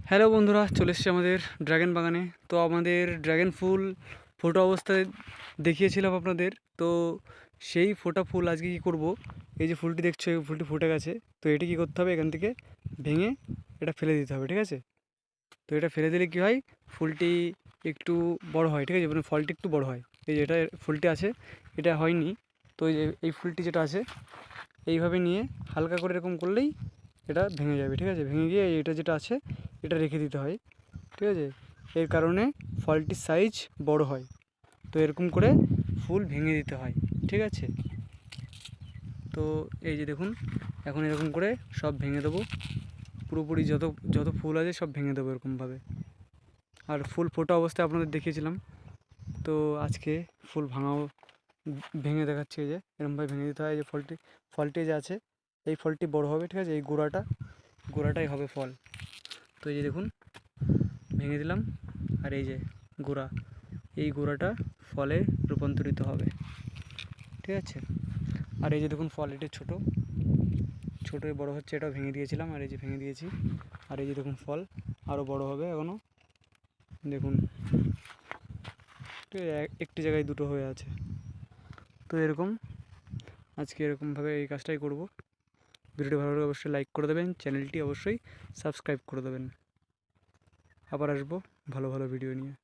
Hello বন্ধুরা, চলে এসেছি আমাদের ড্রাগন বাগানে। তো আমাদের ড্রাগন ফুল ফোটা অবস্থায় দেখিয়েছিলাম আপনাদের। তো সেই ফোটা ফুল আজকে কী করব, এই যে ফুলটি দেখছো, এই ফুলটি ফুটে গেছে। তো এটি কী করতে হবে, এখান থেকে ভেঙে এটা ফেলে দিতে হবে, ঠিক আছে? তো এটা ফেলে দিলে কী হয়, ফুলটি একটু বড় হয়, ঠিক আছে? মানে ফলটি একটু বড় হয়। এই যেটা ফুলটি আছে এটা হয়নি। তো এই ফুলটি যেটা আছে এইভাবে নিয়ে হালকা করে এরকম করলেই এটা ভেঙে যাবে, ঠিক আছে? ভেঙে গিয়ে এটা যেটা আছে এটা রেখে দিতে হয়, ঠিক আছে? এর কারণে ফলটির সাইজ বড় হয়। তো এরকম করে ফুল ভেঙে দিতে হয়, ঠিক আছে? তো এই যে দেখুন, এখন এরকম করে সব ভেঙে দেবো, পুরোপুরি যত যত ফুল আছে সব ভেঙে দেবো এরকমভাবে। আর ফুল ফোটা অবস্থায় আপনাদের দেখিয়েছিলাম। তো আজকে ফুল ভাঙাও, ভেঙে দেখাচ্ছি। এই যে এরকমভাবে ভেঙে দিতে হয়। এই যে ফলটি যে আছে এই ফলটি বড় হবে, ঠিক আছে? এই গোড়াটাই হবে ফল। তো এই যে দেখুন, ভেঙে দিলাম। আর এই যে গোড়া, এই গোড়াটা ফলে রূপান্তরিত হবে, ঠিক আছে? আর এই যে দেখুন ফল, এটা ছোটো ছোটো বড় হচ্ছে, এটাও ভেঙে দিয়েছিলাম। আর এই যে ভেঙে দিয়েছি। আর এই যে দেখুন ফল আরও বড় হবে এখনও, দেখুন, ঠিক আছে? একটি জায়গায় দুটো হয়ে আছে। তো এরকম আজকে এরকমভাবে এই কাজটাই করব। ভিডিওটি ভালো লাগলে অবশ্যই লাইক করে দেবেন, চ্যানেলটি অবশ্যই সাবস্ক্রাইব করে দেবেন। আবার আসবো ভালো ভালো ভিডিও নিয়ে।